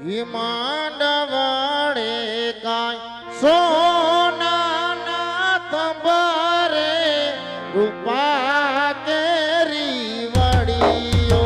માંડવાડે કાંઈ સોનાના તંબરે રૂપા કેરી વડીઓ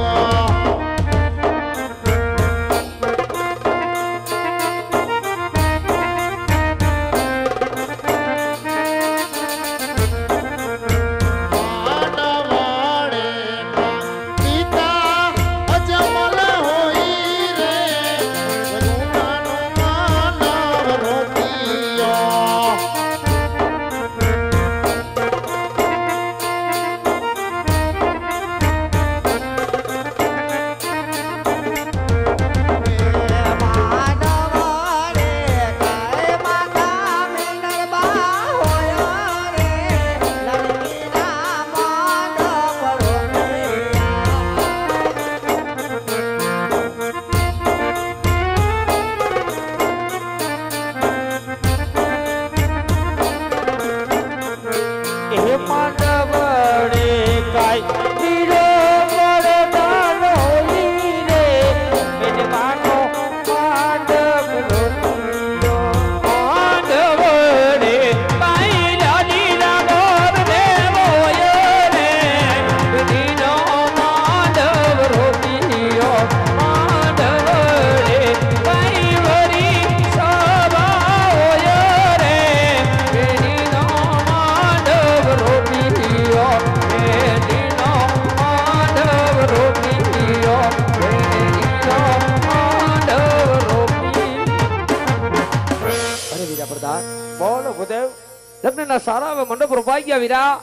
સારા હવે મંડપ રોપાઈ ગયા વીરા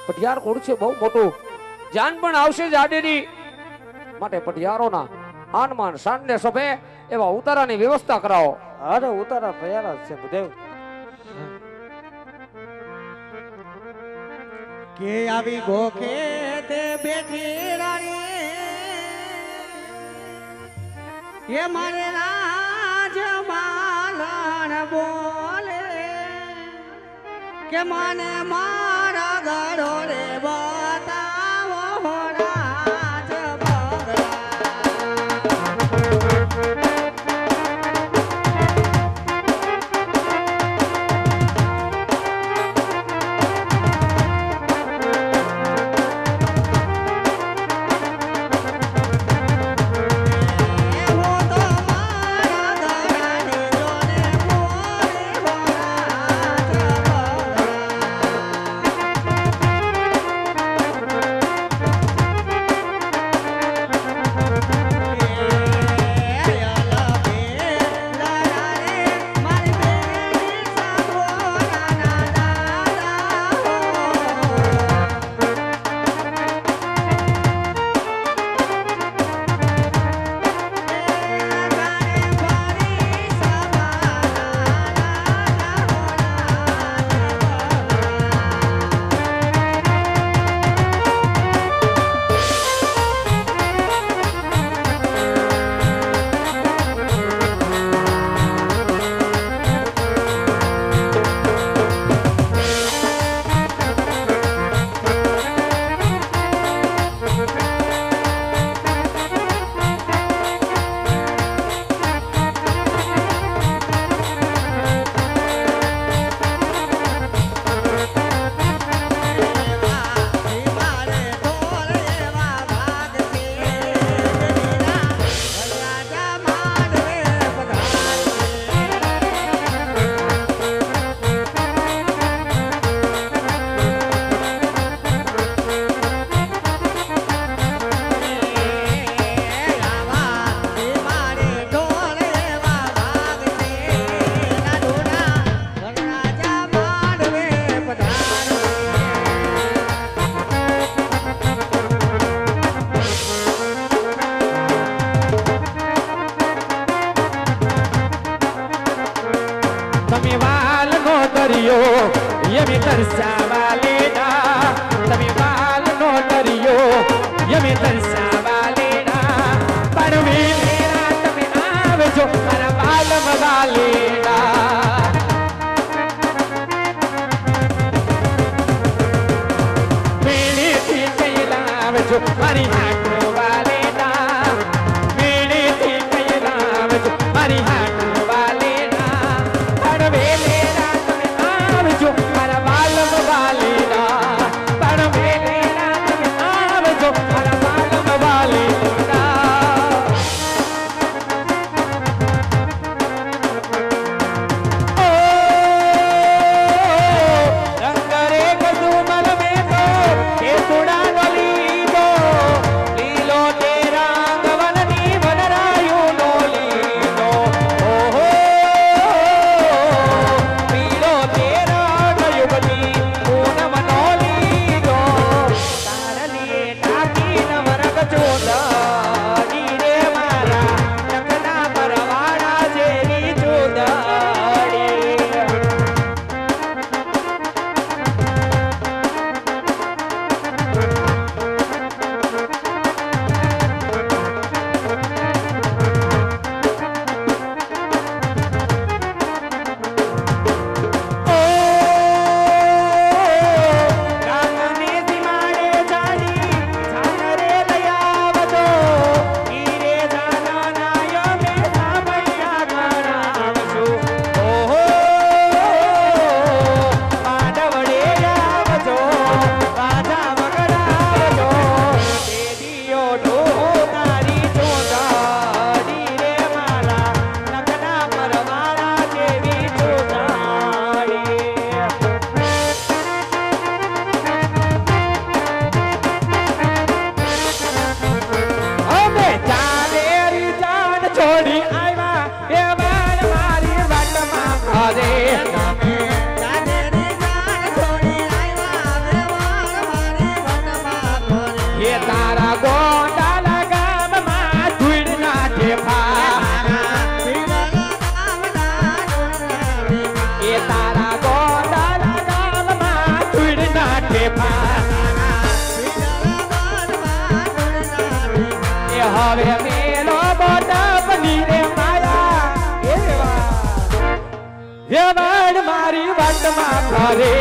પટિયાર કોડ છે બહુ મોટું જાન પણ આવશે જાડેની માટે પટિયારોના આનમાન શાનને સભે એવા ઉતારાની વ્યવસ્થા કરાવો. અરે ઉતારા તૈયાર છે ભૂદેવ. કે આવી ગોખે તે બેઠી રાણી એ મારે રાજ માલણ બોલે કે મને મારા ગળો રે બતાવો રાજ બગડા. મારી આંખો વાલેના મેળેથી કયરા મારી હાટુ વાલીના પણ વેલેરા તમે આવજો મારા વાલમ વાલીના પણ વેલેરા તમે આવજો મારા વાલમ વાલીના હવે મેલો બોટા પનીરે માયા વેવાડ મારી વાટમાં કરે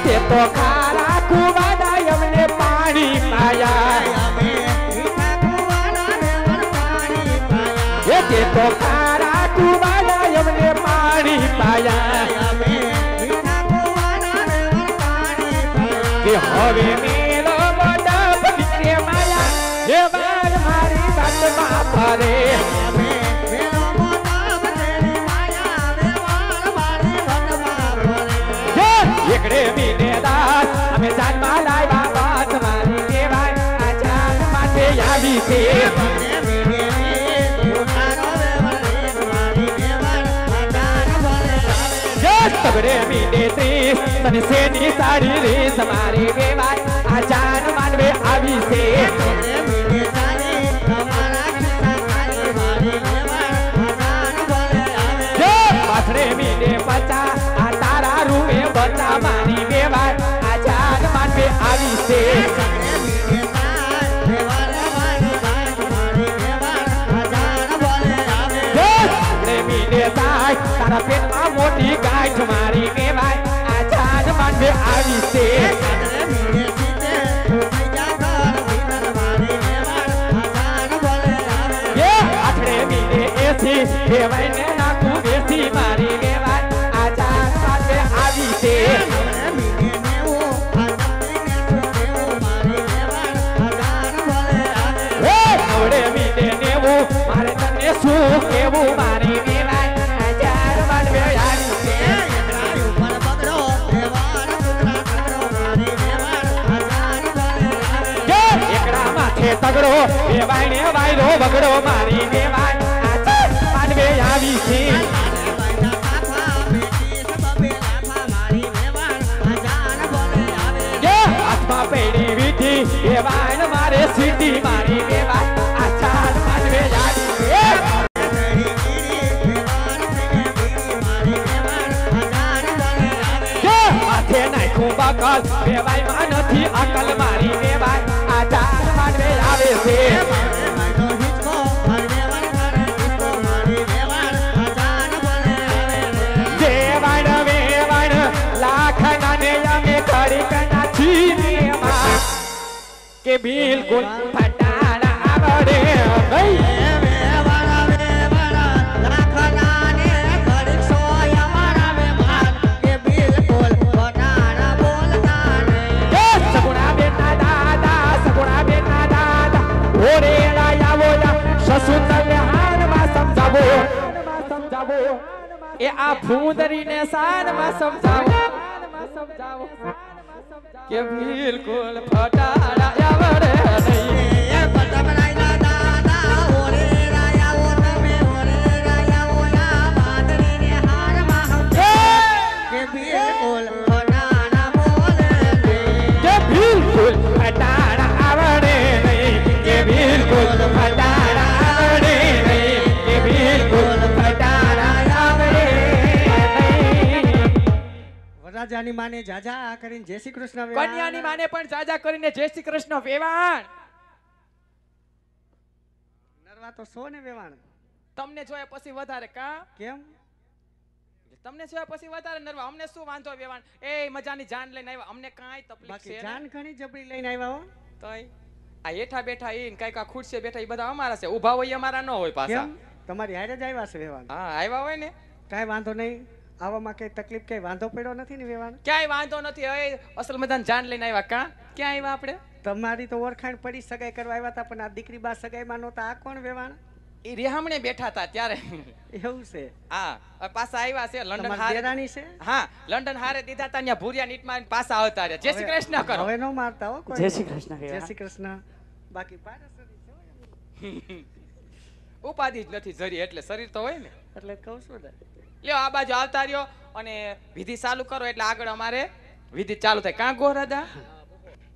તે તો ખારા કુવાડા એમને પાણી પાયા તે તો ખારા કુવાડા એમને પાણી પાયા હવે મેલો મોટા પવિત્ર માયા હે બાર મારી વાતમાં ફરે એકડે મીને દાસ અમે જાનમાં લાવ્યા વાત મારી દેવાય આ જાન માટે આવી છે તગડે મીને ત્રીસ તને સેની સાડી રે તમારી વેવાય આ જાન માનવે આવી છે પાછળે મીને પચા આ તારા રૂએ બચા મારી વેવાય આ જાન માનવે આવી છે તારા પેટમાં મોટી ગાય તમારી વેવાય આ જાન માનવે આવી છે આઠડે મીને એસી વેવાય ને નાખું બેસી મારી વેવાય આ જાન માનવે આવી છે નવડે મીને નેવું મારે તને શું કેવું મારી વેવાય આ જાન માનવે આવી છે એકડા માથે તગડો વેવાય ને વાયરો બગડો મારી વેવાય આ જાન માનવે આવી છે હાથમાં પૈડી વીટી વેવાય મારે સીટી મારી વેવાય આ જાન માનવે આવી છે માથે નાખું બકલ વેવાય માં નથી અકલ મારી વેવાય આ જાન માનવે આવે છે વેવાય વેવાય લાખ નાને અમે કરી કના છીએ કે બિલકુલ ફટાડા આવડે નહીં. વેવાણા વેવાણા લાખના ને ઘડીક સોય અમારા વેવાણ કે બિલકુલ ફટાણા બોલતા નહીં. એ સગુણા બેના દાદા સગુણા બેના દાદા ઓરે લાયા સસુતલે હાનમાં સમજાવો એ આ ફૂંદરીને સાનમાં સમજાવો કે બિલકુલ ફટાડા આવડે નહીં. એ પતમરાયના દાદા ઓરે રાયા ઓ તમે ઓરે રાયા ઓ આ બાંધણીને હારમાં સમજાવો કે બિલકુલ ફટાણા બોલે નહીં. કે બિલકુલ ફટાડા આવડે નહીં. કે બિલકુલ ફટાડા આવડે નહીં. કે બિલકુલ ફટાડા આવડે નહીં. વરરાજાની માને જાજા કરીને જય શ્રી કૃષ્ણ વેવાણ. કન્યાની માને પણ જાજા કરીને જય શ્રી કૃષ્ણ વેવાણ. નરવા તો સો ને વેવાણ. તમને જોયા પછી વધારે કા કેમ તમને જોયા પછી વધારે નરવા. અમને શું વાંધો વેવાણ. એ મજાની જાન લઈને આવ્યા અમને કાંઈ તકલીફ બાકી છે નહીં. જાન ઘણી જબરી લઈને આવ્યા હો. તોય આ હેઠા બેઠા ઈ કઈક આ ખુરશીએ બેઠા ઈ બધા અમારા છે. ઊભા હોય ઈ અમારા ન હોય પાછા. કેમ તમારી હારે જ આવ્યા છે વેવાણ. હા આવ્યા હોય ને કાંઈ વાંધો નહીં. આવામાં કઈ તકલીફ કઈ વાંધો પડ્યો નથી ને વેવાણ. ક્યાંય વાંધો નથી. હવે અસલ મજાની જાન લઈને આવ્યા કા ક્યાં આવ્યા આપણે. તમારી તો ઓળખાણ પડી સગાઈ કરવા આવ્યા હતા પણ આ દીકરી બા સગાઈમાં નહોતા. આ કોણ વેવાણ? ઈ રેહામણે બેઠા હતા ત્યારે. એવું છે? હા પાછા આવ્યા છે લંડન તમારી હારે. દેરાણી છે? હા લંડન હારે દીધા હતા ત્યાં ભૂરિયા નીટમાં પાછા આવતા રહ્યા. જય શ્રી કૃષ્ણ કરો. હવે નો મારતા હો કોઈ. જય શ્રી કૃષ્ણ જય વેવાણ. શ્રી કૃષ્ણ. બાકી પારસરી છે હો. ઉપાધિ જ નથી જરી એટલે શરીર તો હોય ને. એટલે કહું છું ને. લ્યો આ બાજુ આવતા રહ્યો અને વિધિ ચાલુ કરો એટલે આગળ અમારે વિધિ ચાલુ થાય. કાં ગોરાદા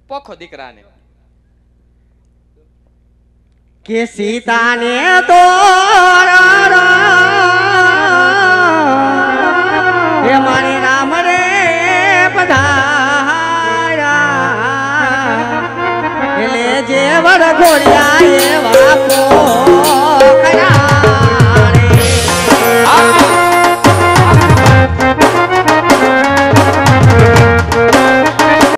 પોખો દીકરાને. કે સીતાને તો એ મારી રામ રે પધાર્યા એટલે જે વડ ઘોડિયા એવા